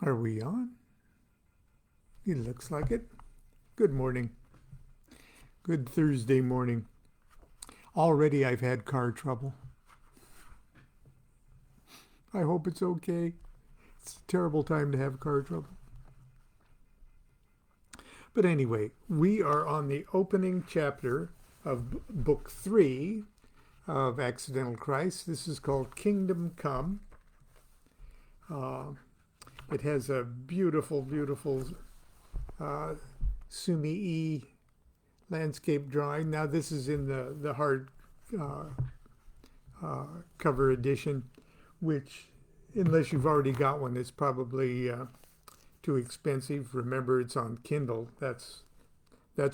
Are we on? It looks like it. Good morning. Good Thursday morning. Already I've had car trouble. I hope it's okay. It's a terrible time to have car trouble. But anyway, we are on the opening chapter of Book 3 of Accidental Christ. This is called Kingdom Come. It has a beautiful, beautiful Sumi-E landscape drawing. Now this is in the hard cover edition, which, unless you've already got one, is probably too expensive. Remember, it's on Kindle. That's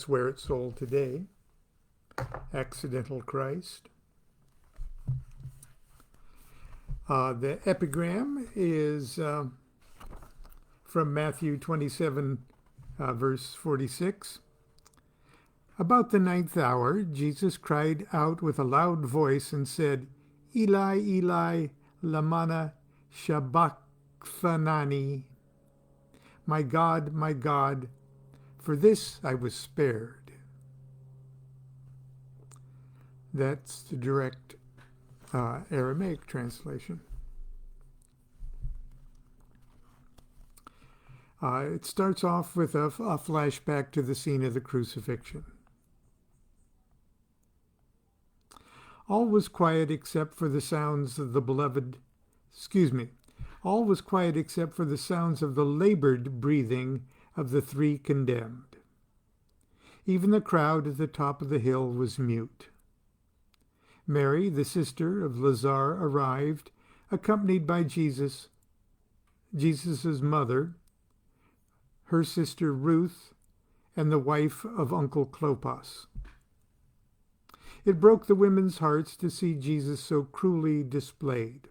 where it's sold today. Accidental Christ. The epigram is from Matthew 27, verse 46. About the 9th hour, Jesus cried out with a loud voice and said, Eli, Eli, lamana sabachthani. My God, for this I was spared. That's the direct Aramaic translation. It starts off with a flashback to the scene of the crucifixion. All was quiet except for the sounds of the all was quiet except for the sounds of the labored breathing of the three condemned. Even the crowd at the top of the hill was mute. Mary, the sister of Lazar, arrived, accompanied by Jesus, Jesus' mother, her sister Ruth, and the wife of Uncle Clopas. It broke the women's hearts to see Jesus so cruelly displayed.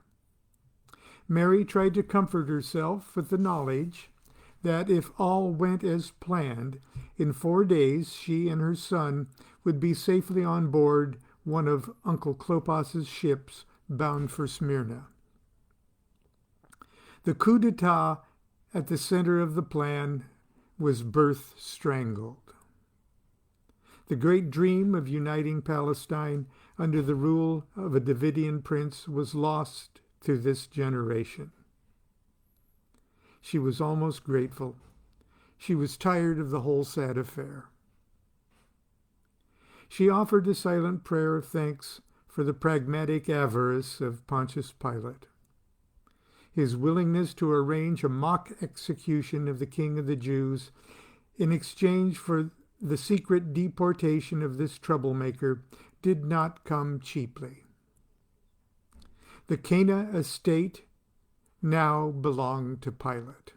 Mary tried to comfort herself with the knowledge that if all went as planned, in 4 days she and her son would be safely on board one of Uncle Clopas's ships bound for Smyrna. The coup d'etat at the center of the plan was birth strangled. The great dream of uniting Palestine under the rule of a Davidian prince was lost to this generation. She was almost grateful. She was tired of the whole sad affair. She offered a silent prayer of thanks for the pragmatic avarice of Pontius Pilate. His willingness to arrange a mock execution of the King of the Jews in exchange for the secret deportation of this troublemaker did not come cheaply. The Cana estate now belonged to Pilate,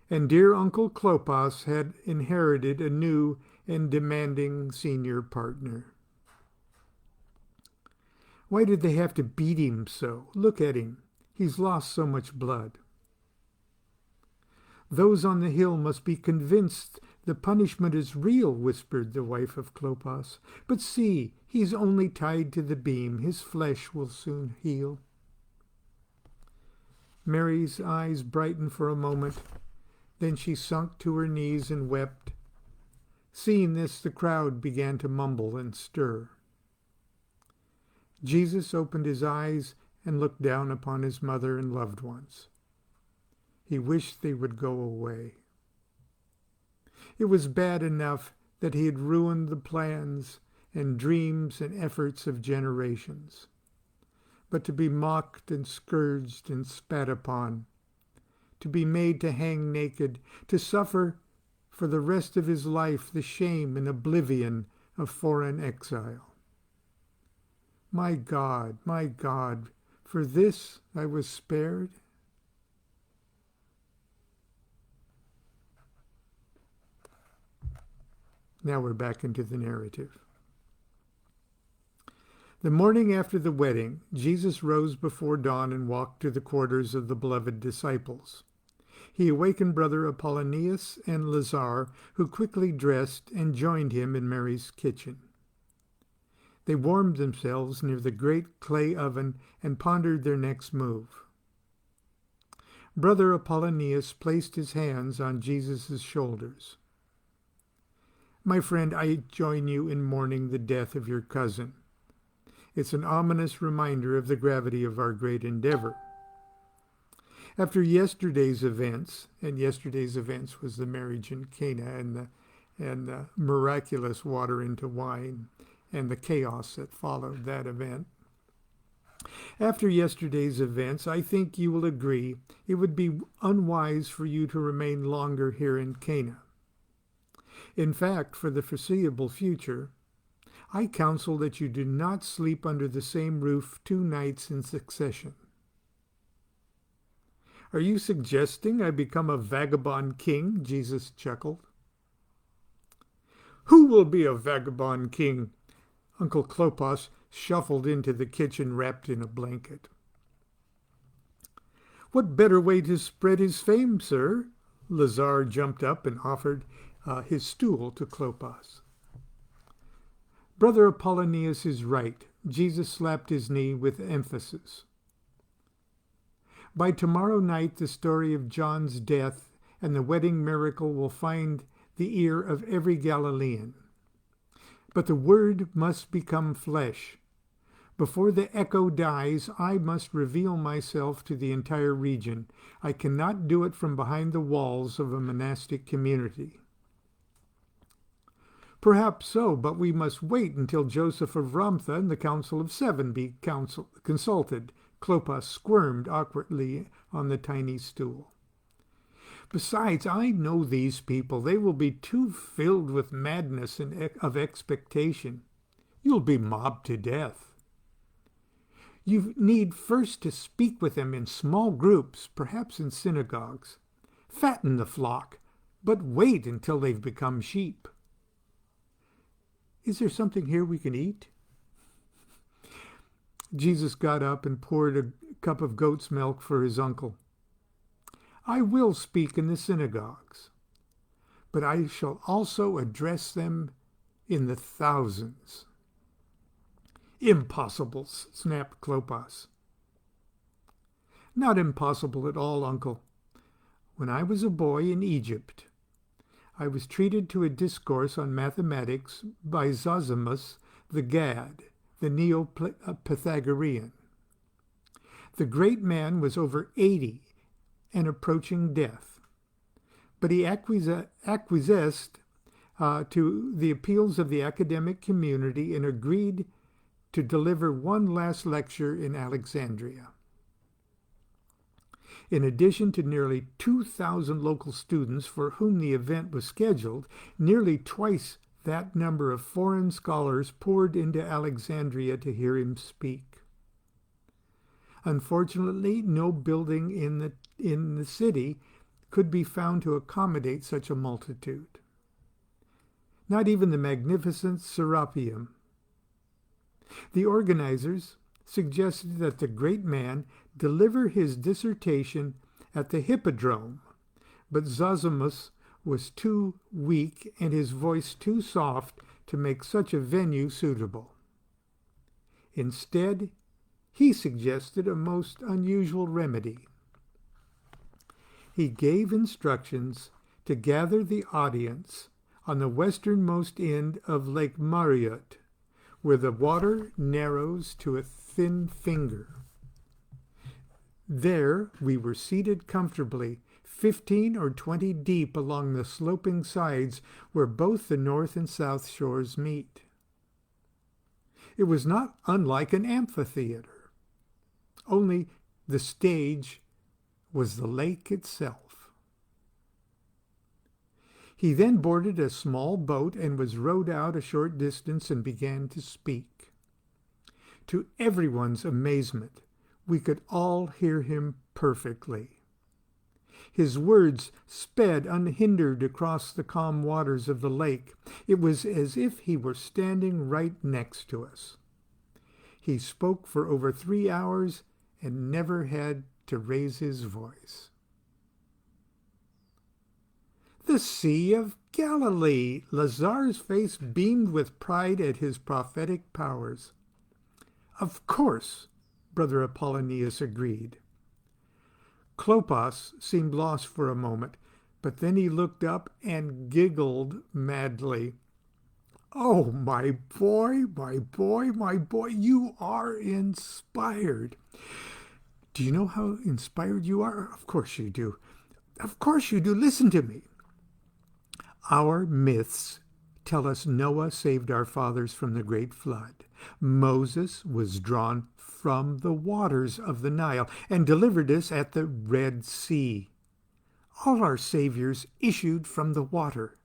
and dear Uncle Clopas had inherited a new and demanding senior partner. Why did they have to beat him so? Look at him. He's lost so much blood. Those on the hill must be convinced the punishment is real, whispered the wife of Clopas. But see, he's only tied to the beam. His flesh will soon heal. Mary's eyes brightened for a moment. Then she sunk to her knees and wept. Seeing this, the crowd began to mumble and stir. Jesus opened his eyes and looked down upon his mother and loved ones. He wished they would go away. It was bad enough that he had ruined the plans and dreams and efforts of generations. But to be mocked and scourged and spat upon, to be made to hang naked, to suffer for the rest of his life the shame and oblivion of foreign exile. My God, for this I was spared. Now we're back into the narrative. The morning after the wedding, Jesus rose before dawn and walked to the quarters of the beloved disciples. He awakened Brother Apollonius and Lazar, who quickly dressed and joined him in Mary's kitchen. They warmed themselves near the great clay oven and pondered their next move. Brother Apollonius placed his hands on Jesus' shoulders. My friend, I join you in mourning the death of your cousin. It's an ominous reminder of the gravity of our great endeavor. After yesterday's events, and yesterday's events was the marriage in Cana and the miraculous water into wine and the chaos that followed that event. After yesterday's events, I think you will agree it would be unwise for you to remain longer here in Cana. In fact, for the foreseeable future, I counsel that you do not sleep under the same roof 2 nights in succession. Are you suggesting I become a vagabond king? Jesus chuckled. Who will be a vagabond king? Uncle Clopas shuffled into the kitchen wrapped in a blanket. What better way to spread his fame, sir? Lazar jumped up and offered his stool to Clopas. Brother Apollonius is right. Jesus slapped his knee with emphasis. By tomorrow night, the story of John's death and the wedding miracle will find the ear of every Galilean. But the word must become flesh. Before the echo dies, I must reveal myself to the entire region. I cannot do it from behind the walls of a monastic community. Perhaps so, but we must wait until Joseph of Ramtha and the Council of Seven be consulted. Clopas squirmed awkwardly on the tiny stool. Besides, I know these people. They will be too filled with madness and of expectation. You'll be mobbed to death. You need first to speak with them in small groups, perhaps in synagogues. Fatten the flock, but wait until they've become sheep. Is there something here we can eat? Jesus got up and poured a cup of goat's milk for his uncle. I will speak in the synagogues, but I shall also address them in the thousands. Impossible, snapped Clopas. Not impossible at all, uncle. When I was a boy in Egypt, I was treated to a discourse on mathematics by Zosimus the Gad, the Neo-Pythagorean. The great man was over 80 and approaching death, but he acquiesced to the appeals of the academic community and agreed to deliver one last lecture in Alexandria. In addition to nearly 2,000 local students for whom the event was scheduled, nearly twice that number of foreign scholars poured into Alexandria to hear him speak. Unfortunately, no building in the city could be found to accommodate such a multitude. Not even the magnificent Serapeum. The organizers suggested that the great man deliver his dissertation at the Hippodrome, but Zosimus was too weak and his voice too soft to make such a venue suitable. Instead, he suggested a most unusual remedy. He gave instructions to gather the audience on the westernmost end of Lake Mariot, where the water narrows to a thin finger. There we were seated comfortably, 15 or 20 deep along the sloping sides where both the north and south shores meet. It was not unlike an amphitheater, only the stage was the lake itself. He then boarded a small boat and was rowed out a short distance and began to speak. To everyone's amazement, we could all hear him perfectly. His words sped unhindered across the calm waters of the lake. It was as if he were standing right next to us. He spoke for over 3 hours and never had to raise his voice. The Sea of Galilee! Lazar's face beamed with pride at his prophetic powers. Of course, Brother Apollonius agreed. Clopas seemed lost for a moment, but then he looked up and giggled madly. Oh, my boy, my boy, my boy, you are inspired. Do you know how inspired you are? Of course you do. Of course you do. Listen to me. Our myths tell us Noah saved our fathers from the great flood. Moses was drawn from the waters of the Nile and delivered us at the Red Sea. All our saviors issued from the water.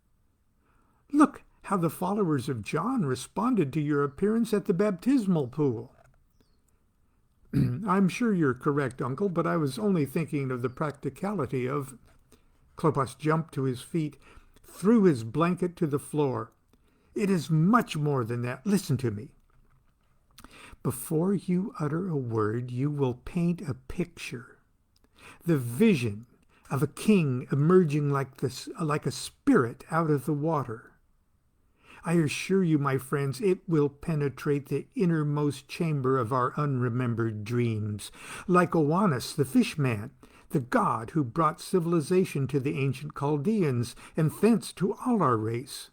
Look how the followers of John responded to your appearance at the baptismal pool. I'm sure you're correct, Uncle, but I was only thinking of the practicality of... Clopas jumped to his feet, threw his blanket to the floor. It is much more than that. Listen to me. Before you utter a word, you will paint a picture. The vision of a king emerging like a spirit out of the water. I assure you, my friends, it will penetrate the innermost chamber of our unremembered dreams. Like Oannes, the fishman, the god who brought civilization to the ancient Chaldeans and thence to all our race.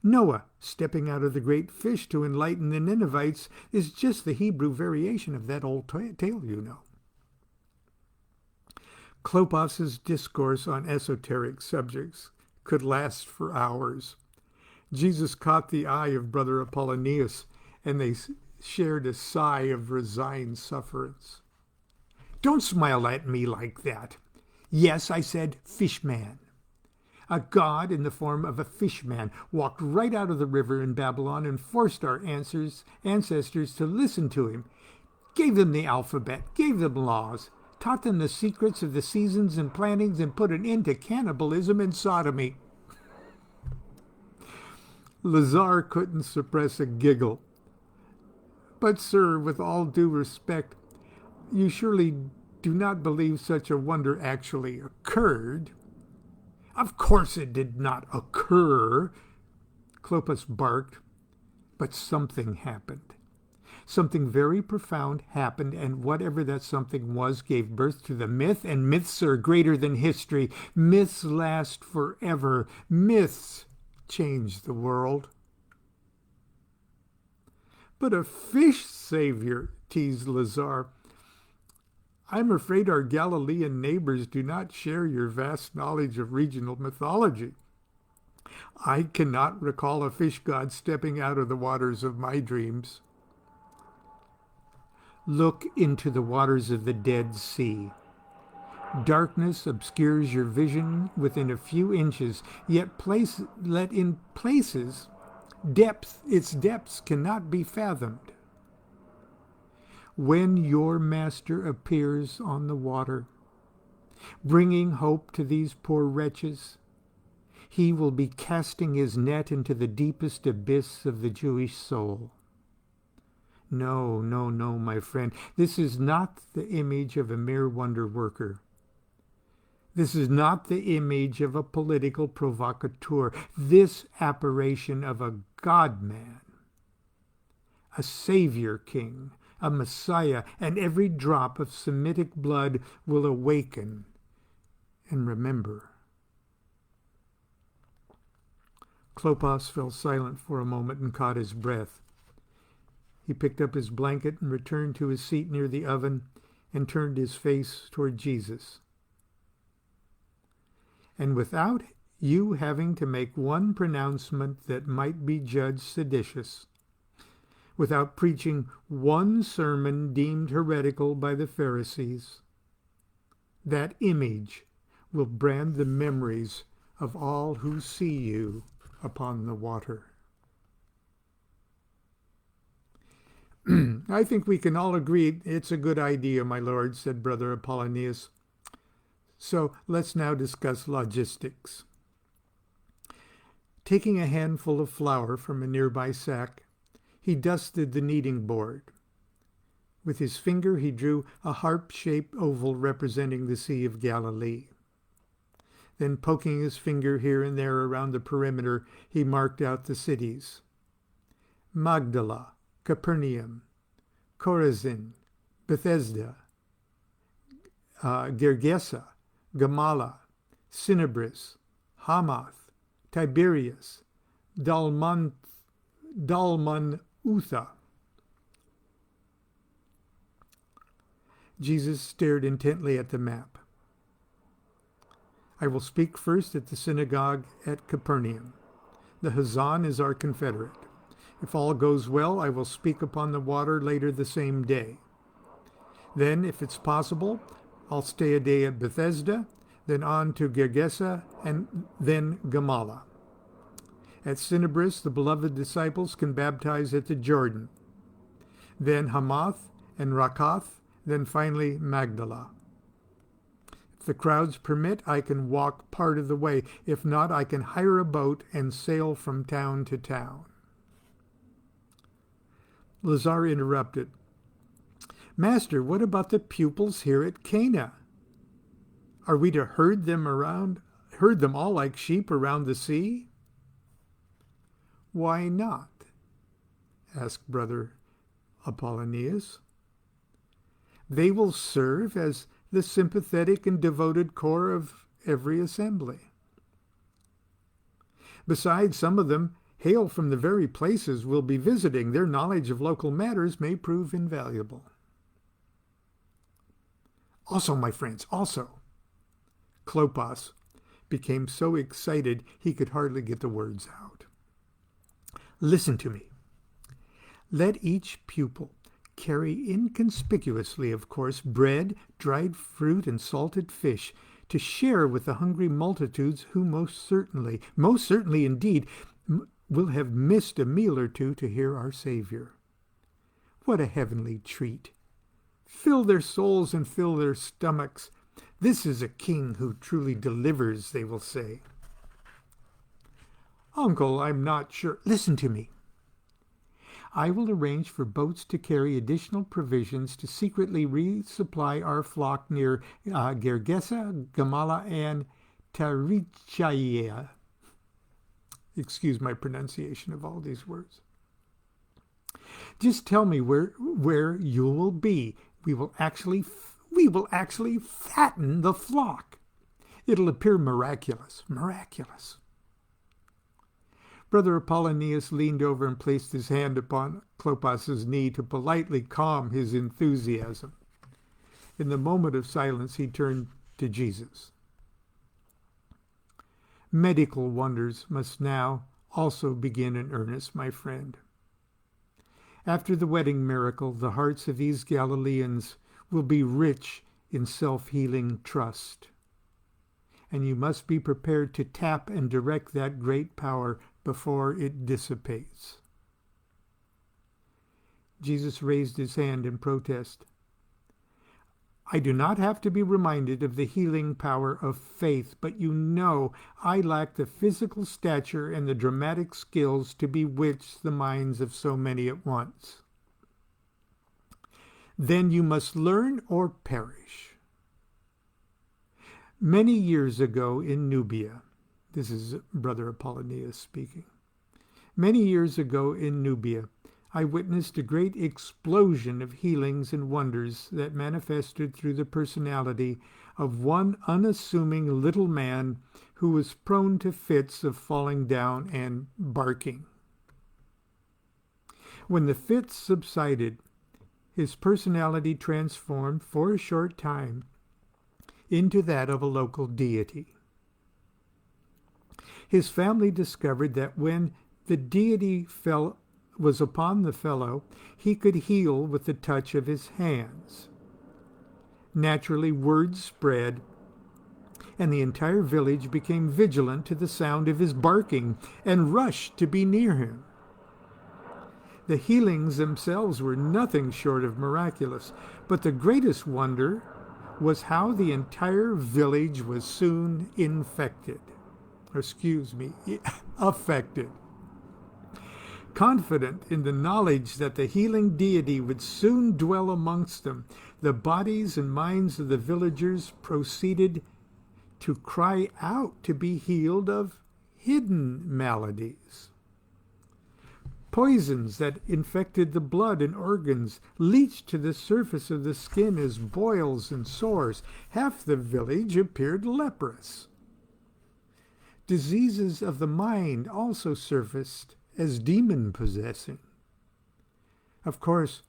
Noah, stepping out of the great fish to enlighten the Ninevites, is just the Hebrew variation of that old tale, you know. Clopas's discourse on esoteric subjects could last for hours. Jesus caught the eye of Brother Apollonius, and they shared a sigh of resigned sufferance. Don't smile at me like that. Yes, I said fishman. A god in the form of a fishman walked right out of the river in Babylon and forced our ancestors to listen to him, gave them the alphabet, gave them laws, taught them the secrets of the seasons and plantings, and put an end to cannibalism and sodomy. Lazar couldn't suppress a giggle. But, sir, with all due respect, you surely do not believe such a wonder actually occurred. Of course it did not occur, Clopas barked, but something happened. Something very profound happened, and whatever that something was gave birth to the myth, and myths are greater than history. Myths last forever. Myths change the world. But a fish savior, teased Lazar. I'm afraid our Galilean neighbors do not share your vast knowledge of regional mythology. I cannot recall a fish god stepping out of the waters of my dreams. Look into the waters of the Dead Sea. Darkness obscures your vision within a few inches, yet in places, its depths cannot be fathomed. When your master appears on the water, bringing hope to these poor wretches, he will be casting his net into the deepest abyss of the Jewish soul. No, no, no, my friend. This is not the image of a mere wonder worker. This is not the image of a political provocateur. This apparition of a God-man, a Savior King, a Messiah, and every drop of Semitic blood will awaken and remember. Clopas fell silent for a moment and caught his breath. He picked up his blanket and returned to his seat near the oven and turned his face toward Jesus. And without you having to make one pronouncement that might be judged seditious, without preaching one sermon deemed heretical by the Pharisees, that image will brand the memories of all who see you upon the water. I think we can all agree it's a good idea, my lord, said Brother Apollonius. So let's now discuss logistics. Taking a handful of flour from a nearby sack, he dusted the kneading board. With his finger, he drew a harp-shaped oval representing the Sea of Galilee. Then, poking his finger here and there around the perimeter, he marked out the cities: Magdala, Capernaum, Chorazin, Bethesda, Gergesa, Gamala, Cinebris, Hamath, Tiberias, Dalmanutha. Jesus stared intently at the map. I will speak first at the synagogue at Capernaum. The Hazan is our confederate. If all goes well, I will speak upon the water later the same day. Then, if it's possible, I'll stay a day at Bethesda, then on to Gergesa, and then Gamala. At Cinebris, the beloved disciples can baptize at the Jordan. Then Hamath and Rakath, then finally Magdala. If the crowds permit, I can walk part of the way. If not, I can hire a boat and sail from town to town. Lazar interrupted. Master, what about the pupils here at Cana? Are we to herd them all like sheep around the sea? Why not? Asked Brother Apollonius. They will serve as the sympathetic and devoted core of every assembly. Besides, some of them hail from the very places we'll be visiting. Their knowledge of local matters may prove invaluable. Also, my friends, also. Clopas became so excited he could hardly get the words out. Listen to me. Let each pupil carry inconspicuously, of course, bread, dried fruit, and salted fish, to share with the hungry multitudes who most certainly indeed, will have missed a meal or two to hear our Savior. What a heavenly treat! Fill their souls and fill their stomachs. This is a king who truly delivers, they will say. Uncle, I'm not sure. Listen to me. I will arrange for boats to carry additional provisions to secretly resupply our flock near Gergesa, Gamala, and Tarichaia. Excuse my pronunciation of all these words. Just tell me where you will be. We will actually fatten the flock. It'll appear miraculous. Miraculous. Brother Apollonius leaned over and placed his hand upon Clopas's knee to politely calm his enthusiasm. In the moment of silence, he turned to Jesus. Medical wonders must now also begin in earnest, my friend. After the wedding miracle, the hearts of these Galileans will be rich in self-healing trust. And you must be prepared to tap and direct that great power before it dissipates. Jesus raised his hand in protest. I do not have to be reminded of the healing power of faith, but you know I lack the physical stature and the dramatic skills to bewitch the minds of so many at once. Then you must learn or perish. Many years ago in Nubia, this is Brother Apollonius speaking. Many years ago in Nubia, I witnessed a great explosion of healings and wonders that manifested through the personality of one unassuming little man who was prone to fits of falling down and barking. When the fits subsided, his personality transformed for a short time into that of a local deity. His family discovered that when the deity was upon the fellow, he could heal with the touch of his hands. Naturally, word spread, and the entire village became vigilant to the sound of his barking and rushed to be near him. The healings themselves were nothing short of miraculous, but the greatest wonder was how the entire village was soon affected. Confident in the knowledge that the healing deity would soon dwell amongst them, the bodies and minds of the villagers proceeded to cry out to be healed of hidden maladies. Poisons that infected the blood and organs leached to the surface of the skin as boils and sores. Half the village appeared leprous. Diseases of the mind also surfaced as demon-possessing. Of course,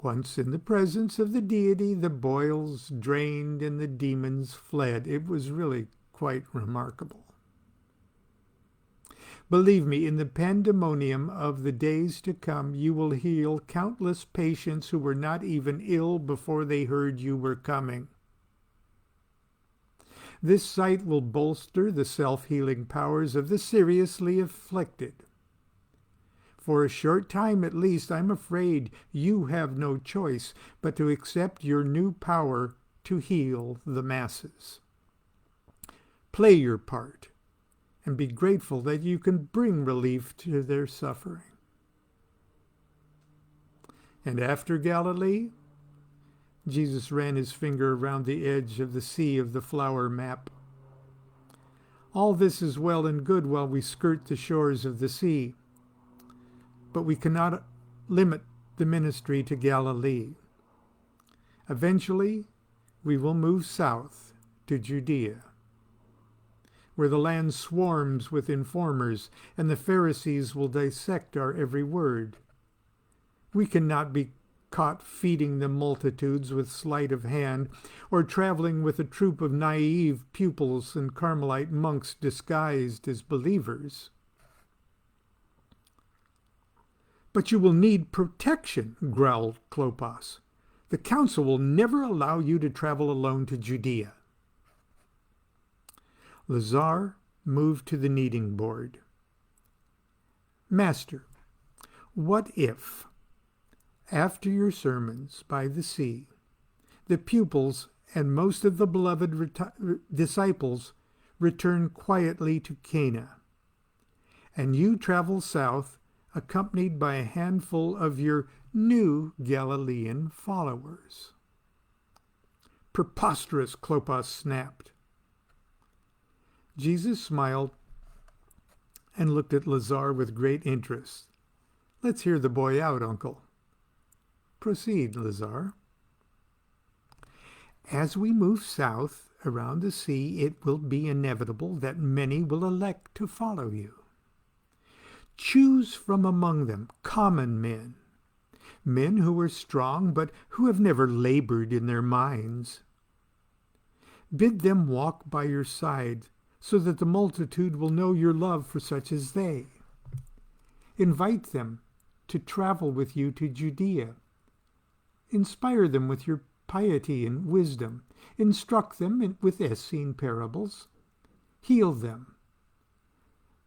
once in the presence of the deity, the boils drained and the demons fled. It was really quite remarkable. Believe me, in the pandemonium of the days to come, you will heal countless patients who were not even ill before they heard you were coming. This sight will bolster the self-healing powers of the seriously afflicted. For a short time at least, I'm afraid you have no choice but to accept your new power to heal the masses. Play your part and be grateful that you can bring relief to their suffering. And after Galilee, Jesus ran his finger around the edge of the sea of the flower map. All this is well and good while we skirt the shores of the sea, but we cannot limit the ministry to Galilee. Eventually, we will move south to Judea, where the land swarms with informers, and the Pharisees will dissect our every word. We cannot be caught feeding the multitudes with sleight of hand, or traveling with a troop of naive pupils and Carmelite monks disguised as believers. But you will need protection, growled Clopas. The council will never allow you to travel alone to Judea. Lazar moved to the kneading board. Master, what if, after your sermons by the sea, the pupils and most of the beloved disciples return quietly to Cana, and you travel south accompanied by a handful of your new Galilean followers? Preposterous, Clopas snapped. Jesus smiled and looked at Lazar with great interest. Let's hear the boy out, Uncle. Proceed, Lazar. As we move south around the sea, it will be inevitable that many will elect to follow you. Choose from among them common men, men who are strong but who have never labored in their minds. Bid them walk by your side so that the multitude will know your love for such as they. Invite them to travel with you to Judea. Inspire them with your piety and wisdom. Instruct them with Essene parables. Heal them.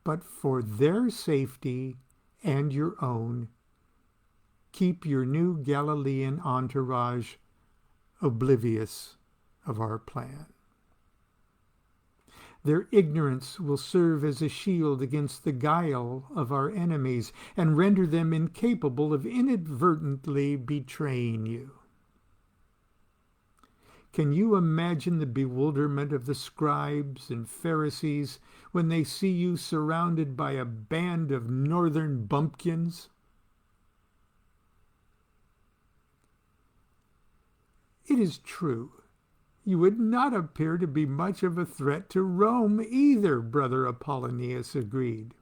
But for their safety and your own, keep your new Galilean entourage oblivious of our plan. Their ignorance will serve as a shield against the guile of our enemies and render them incapable of inadvertently betraying you. Can you imagine the bewilderment of the scribes and Pharisees when they see you surrounded by a band of northern bumpkins? It is true. You would not appear to be much of a threat to Rome either, Brother Apollonius agreed.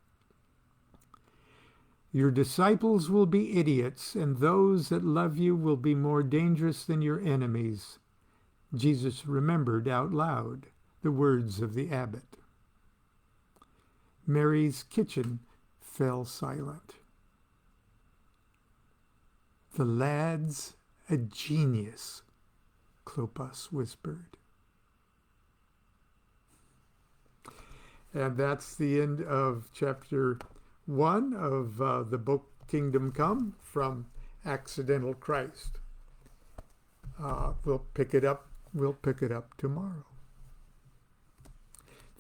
Your disciples will be idiots, and those that love you will be more dangerous than your enemies. Jesus remembered out loud the words of the abbot. Mary's kitchen fell silent. The lad's a genius, Clopas whispered. And that's the end of chapter 1 of the book Kingdom Come from Accidental Christ. We'll pick it up tomorrow.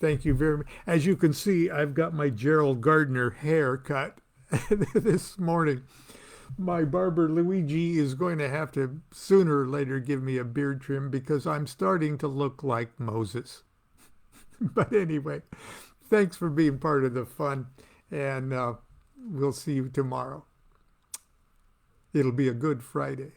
Thank you very much. As you can see, I've got my Gerald Gardner haircut this morning. My barber Luigi is going to have to sooner or later give me a beard trim because I'm starting to look like Moses. But anyway, thanks for being part of the fun, and we'll see you tomorrow. It'll be a good Friday.